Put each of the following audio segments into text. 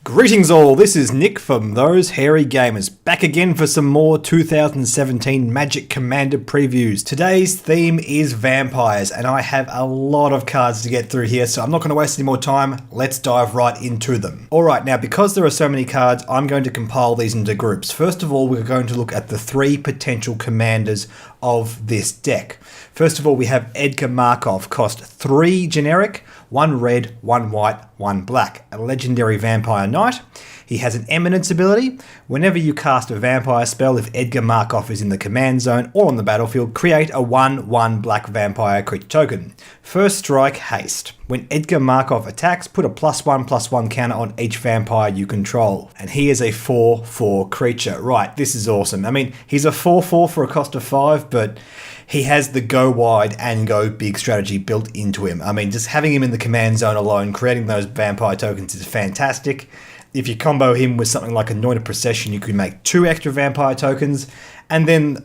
Greetings all, this is Nick from Those Hairy Gamers, back again for some more 2017 Magic Commander previews. Today's theme is vampires, and I have a lot of cards to get through here, so I'm not going to waste any more time. Let's dive right into them. Alright, now because there are so many cards, I'm going to compile these into groups. First of all, we're going to look at the three potential commanders of this deck. First of all, we have Edgar Markov, cost 3 generic, 1 red, 1 white, 1 black, a legendary vampire knight. He has an eminence ability. Whenever you cast a vampire spell, if Edgar Markov is in the command zone or on the battlefield, create a 1/1 black vampire creature token. First strike, haste. When Edgar Markov attacks, put a +1/+1 counter on each vampire you control. And he is a 4/4 creature. Right, this is awesome. I mean, he's a 4/4 for a cost of 5, but he has the go wide and go big strategy built into him. I mean, just having him in the command zone alone, creating those vampire tokens is fantastic. If you combo him with something like Anointed Procession, you could make 2 extra vampire tokens, and then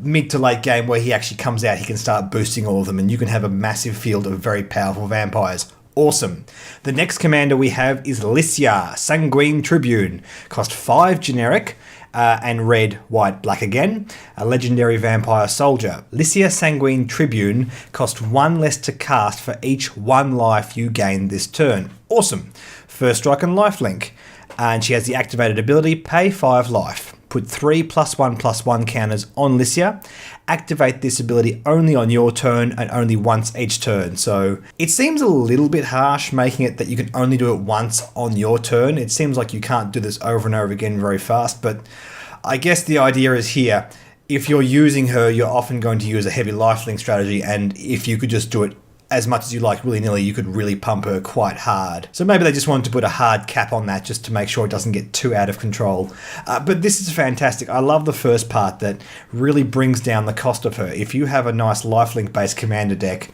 mid to late game where he actually comes out, he can start boosting all of them, and you can have a massive field of very powerful vampires. Awesome. The next commander we have is Licia, Sanguine Tribune. Cost 5 generic, and red, white, black again. A legendary vampire soldier. Licia Sanguine Tribune cost 1 less to cast for each 1 life you gain this turn. Awesome. First strike and lifelink. And she has the activated ability, pay 5 life. Put 3 +1/+1 counters on Licia. Activate this ability only on your turn and only once each turn. So it seems a little bit harsh making it that you can only do it once on your turn. It seems like you can't do this over and over again very fast, but I guess the idea is here, if you're using her, you're often going to use a heavy lifelink strategy, and if you could just do it as much as you like willy-nilly, you could really pump her quite hard. So maybe they just wanted to put a hard cap on that just to make sure it doesn't get too out of control. But this is fantastic. I love the first part that really brings down the cost of her. If you have a nice lifelink-based commander deck,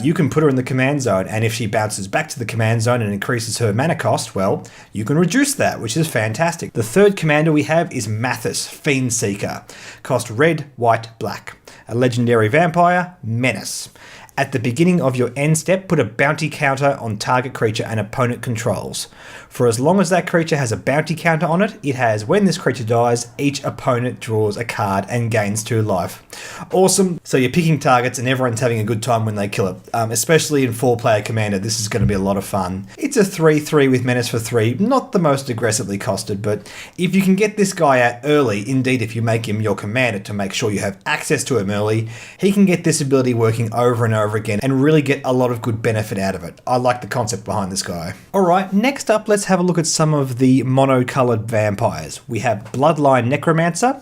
you can put her in the command zone, and if she bounces back to the command zone and increases her mana cost, well, you can reduce that, which is fantastic. The third commander we have is Mathis, Fiend Seeker. Cost red, white, black. A legendary vampire, menace. At the beginning of your end step, put a bounty counter on target creature an opponent controls. For as long as that creature has a bounty counter on it, it has, when this creature dies, each opponent draws a card and gains 2 life. Awesome. So you're picking targets and everyone's having a good time when they kill it. Especially in 4-player commander, this is going to be a lot of fun. It's a 3/3 with menace for 3, not the most aggressively costed, but if you can get this guy out early, indeed if you make him your commander to make sure you have access to him early, he can get this ability working over and over again and really get a lot of good benefit out of it. I like the concept behind this guy. Alright, next up let's have a look at some of the mono-coloured vampires. We have Bloodline Necromancer,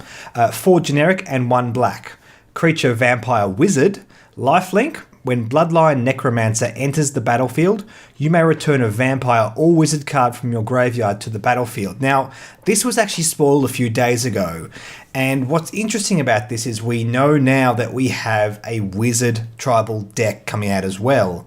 4 generic and 1 black. Creature Vampire Wizard, lifelink. When Bloodline Necromancer enters the battlefield, you may return a vampire or wizard card from your graveyard to the battlefield. Now, this was actually spoiled a few days ago, and what's interesting about this is we know now that we have a wizard tribal deck coming out as well.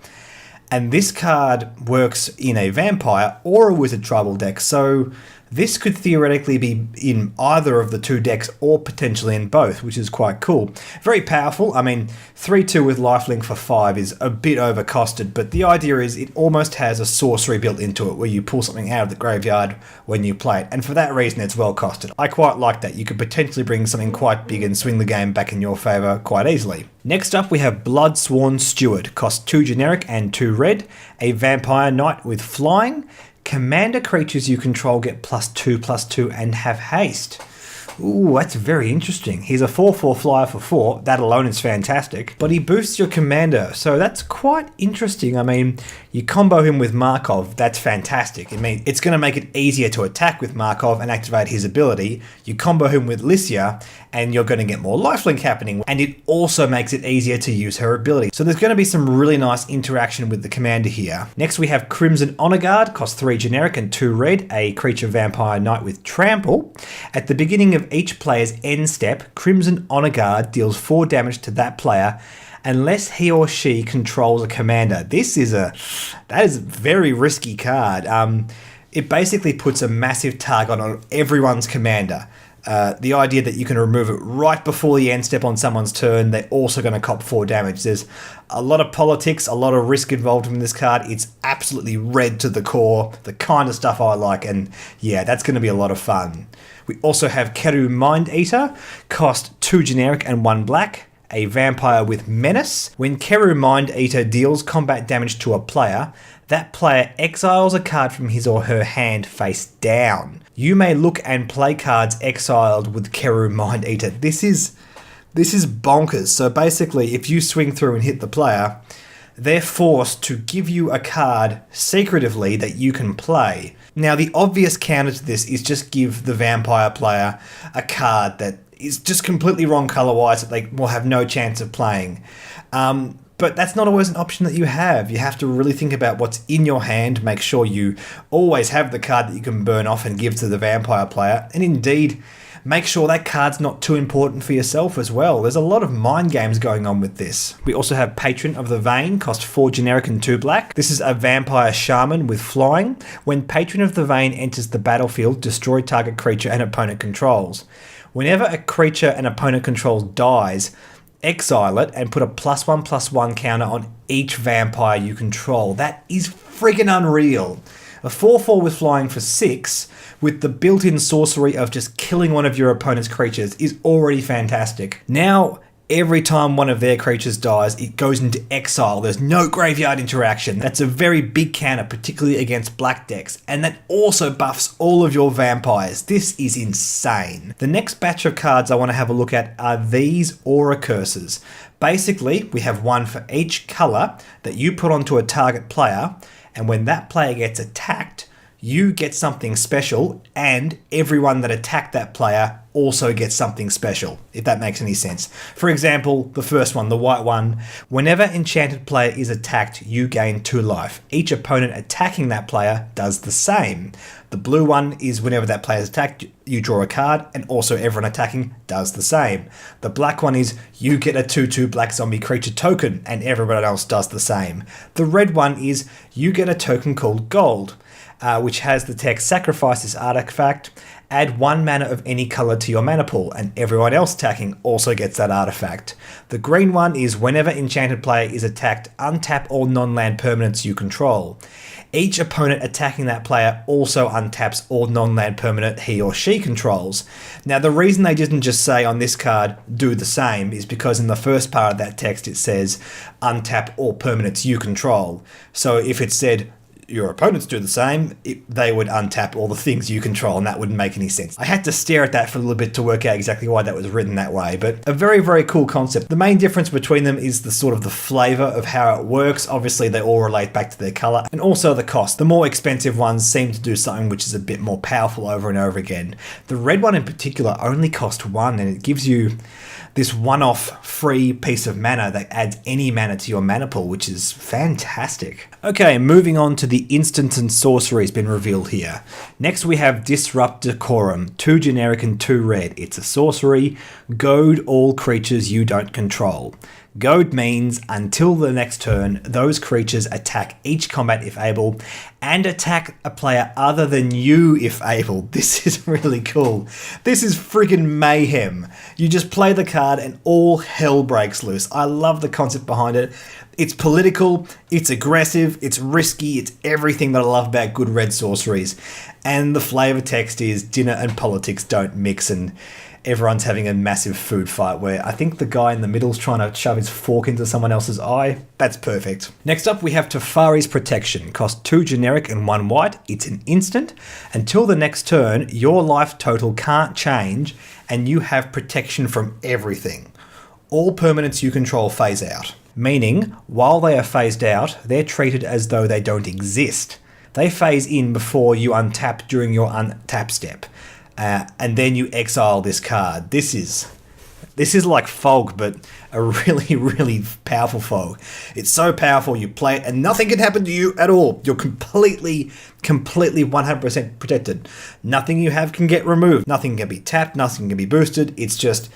And this card works in a vampire or a wizard tribal deck, so this could theoretically be in either of the 2 decks or potentially in both, which is quite cool. Very powerful. I mean, 3/2 with lifelink for 5 is a bit overcosted, but the idea is it almost has a sorcery built into it where you pull something out of the graveyard when you play it, and for that reason it's well costed. I quite like that. You could potentially bring something quite big and swing the game back in your favour quite easily. Next up we have Bloodsworn Steward, cost 2 generic and 2 red, a vampire knight with flying. Commander creatures you control get +2/+2 and have haste. Ooh, that's very interesting. He's a 4/4 flyer for 4. That alone is fantastic. But he boosts your commander, so that's quite interesting. I mean, you combo him with Markov, that's fantastic. I mean, it's going to make it easier to attack with Markov and activate his ability. You combo him with Licia, and you're going to get more lifelink happening. And it also makes it easier to use her ability. So there's going to be some really nice interaction with the commander here. Next we have Crimson Honor Guard, cost 3 generic and 2 red, a creature vampire knight with trample. At the beginning of each player's end step, Crimson Honor Guard deals 4 damage to that player unless he or she controls a commander. That is a very risky card. It basically puts a massive target on everyone's commander. The idea that you can remove it right before the end step on someone's turn, they're also going to cop 4 damage. There's a lot of politics, a lot of risk involved in this card. It's absolutely red to the core, the kind of stuff I like, and yeah, that's going to be a lot of fun. We also have Keru Mind Eater, cost 2 generic and 1 black. A vampire with menace. When Keru Mind Eater deals combat damage to a player, that player exiles a card from his or her hand face down. You may look and play cards exiled with Keru Mind Eater. This is bonkers. So basically, if you swing through and hit the player, they're forced to give you a card secretively that you can play. Now, the obvious counter to this is just give the vampire player a card that is just completely wrong color-wise that they will have no chance of playing. But that's not always an option that you have. You have to really think about what's in your hand, make sure you always have the card that you can burn off and give to the vampire player, and indeed, make sure that card's not too important for yourself as well. There's a lot of mind games going on with this. We also have Patron of the Vein, cost 4 generic and 2 black. This is a vampire shaman with flying. When Patron of the Vein enters the battlefield, destroy target creature and opponent controls. Whenever a creature an opponent controls dies, exile it and put a +1/+1 counter on each vampire you control. That is friggin' unreal. A 4/4 with flying for 6, with the built-in sorcery of just killing one of your opponent's creatures, is already fantastic. Now, every time one of their creatures dies, it goes into exile. There's no graveyard interaction. That's a very big counter, particularly against black decks. And that also buffs all of your vampires. This is insane. The next batch of cards I want to have a look at are these Aura Curses. Basically, we have one for each color that you put onto a target player, and when that player gets attacked, you get something special, and everyone that attacked that player also gets something special, if that makes any sense. For example, the first one, the white one, whenever enchanted player is attacked, you gain 2 life. Each opponent attacking that player does the same. The blue one is whenever that player is attacked, you draw a card, and also everyone attacking does the same. The black one is you get a 2/2 black zombie creature token, and everyone else does the same. The red one is you get a token called Gold, which has the text sacrifice this artifact, add 1 mana of any color to your mana pool, and everyone else attacking also gets that artifact. The green one is whenever enchanted player is attacked, untap all non-land permanents you control. Each opponent attacking that player also untaps all non-land permanent he or she controls. Now, the reason they didn't just say on this card, do the same, is because in the first part of that text it says, untap all permanents you control. So if it said, your opponents do the same, they would untap all the things you control, and that wouldn't make any sense. I had to stare at that for a little bit to work out exactly why that was written that way, but a very, very cool concept. The main difference between them is the sort of the flavor of how it works. Obviously, they all relate back to their color, and also the cost. The more expensive ones seem to do something which is a bit more powerful over and over again. The red one in particular only costs 1, and it gives you this one-off free piece of mana that adds any mana to your mana pool, which is fantastic. Okay, moving on to the instant and sorcery has been revealed here. Next we have Disrupt Decorum, 2 generic and 2 red. It's a sorcery, goad all creatures you don't control. Goad means until the next turn, those creatures attack each combat if able, and attack a player other than you if able. This is really cool. This is friggin' mayhem. You just play the card and all hell breaks loose. I love the concept behind it. It's political, it's aggressive, it's risky, it's everything that I love about good red sorceries. And the flavor text is dinner and politics don't mix, and everyone's having a massive food fight where I think the guy in the middle's trying to shove his fork into someone else's eye. That's perfect. Next up, we have Tefari's Protection. Cost 2 generic and 1 white. It's an instant. Until the next turn, your life total can't change, and you have protection from everything. All permanents you control phase out. Meaning, while they are phased out, they're treated as though they don't exist. They phase in before you untap during your untap step. And then you exile this card. This is like Fog, but a really, really powerful Fog. It's so powerful, you play it and nothing can happen to you at all. You're completely 100% protected. Nothing you have can get removed. Nothing can be tapped, nothing can be boosted. It's just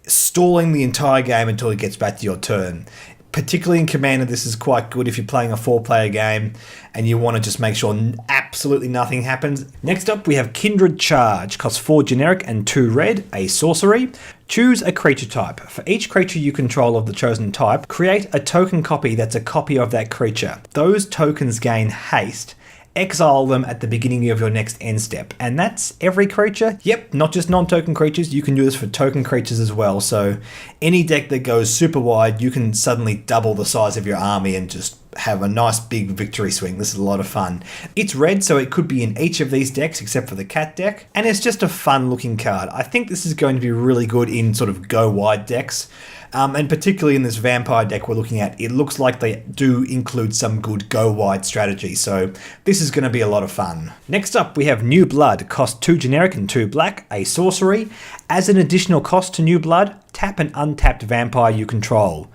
stalling the entire game until it gets back to your turn. Particularly in Commander, this is quite good if you're playing a 4-player game and you want to just make sure absolutely nothing happens. Next up, we have Kindred Charge. Costs 4 generic and 2 red, a sorcery. Choose a creature type. For each creature you control of the chosen type, create a token copy that's a copy of that creature. Those tokens gain haste. Exile them at the beginning of your next end step. And that's every creature? Yep, not just non-token creatures. You can do this for token creatures as well. So any deck that goes super wide, you can suddenly double the size of your army and just have a nice big victory swing. This is a lot of fun. It's red, so it could be in each of these decks except for the cat deck. And it's just a fun looking card. I think this is going to be really good in sort of go wide decks. And particularly in this vampire deck we're looking at, it looks like they do include some good go-wide strategy, so this is going to be a lot of fun. Next up, we have New Blood. Cost 2 generic and 2 black, a sorcery. As an additional cost to New Blood, tap an untapped vampire you control.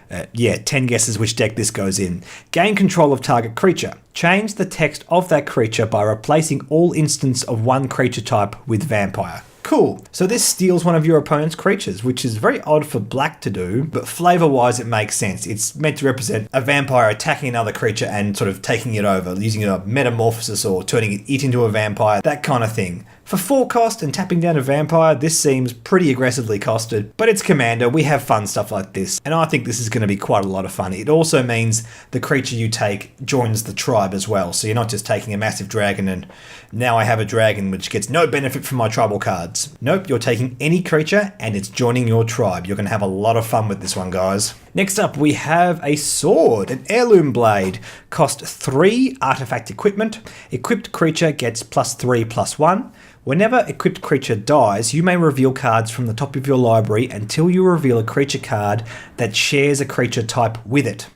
10 guesses which deck this goes in. Gain control of target creature. Change the text of that creature by replacing all instants of one creature type with vampire. Cool. So this steals one of your opponent's creatures, which is very odd for black to do, but flavor-wise it makes sense. It's meant to represent a vampire attacking another creature and sort of taking it over, using a metamorphosis or turning it into a vampire, that kind of thing. For 4 cost and tapping down a vampire, this seems pretty aggressively costed, but it's Commander, we have fun stuff like this, and I think this is going to be quite a lot of fun. It also means the creature you take joins the tribe as well, so you're not just taking a massive dragon and now I have a dragon which gets no benefit from my tribal cards. Nope, you're taking any creature and it's joining your tribe. You're going to have a lot of fun with this one, guys. Next up, we have a sword, an heirloom blade. Cost 3 artifact equipment. Equipped creature gets +3/+1. Whenever equipped creature dies, you may reveal cards from the top of your library until you reveal a creature card that shares a creature type with it.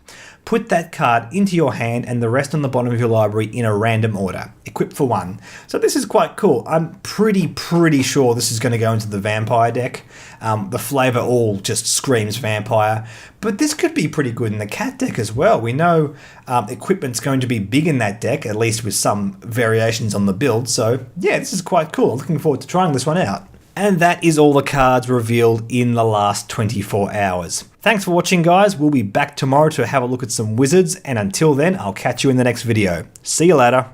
Put that card into your hand and the rest on the bottom of your library in a random order. Equip for 1. So this is quite cool. I'm pretty sure this is going to go into the vampire deck. The flavor all just screams vampire. But this could be pretty good in the cat deck as well. We know equipment's going to be big in that deck, at least with some variations on the build. So yeah, this is quite cool. Looking forward to trying this one out. And that is all the cards revealed in the last 24 hours. Thanks for watching, guys. We'll be back tomorrow to have a look at some wizards, and until then, I'll catch you in the next video. See you later.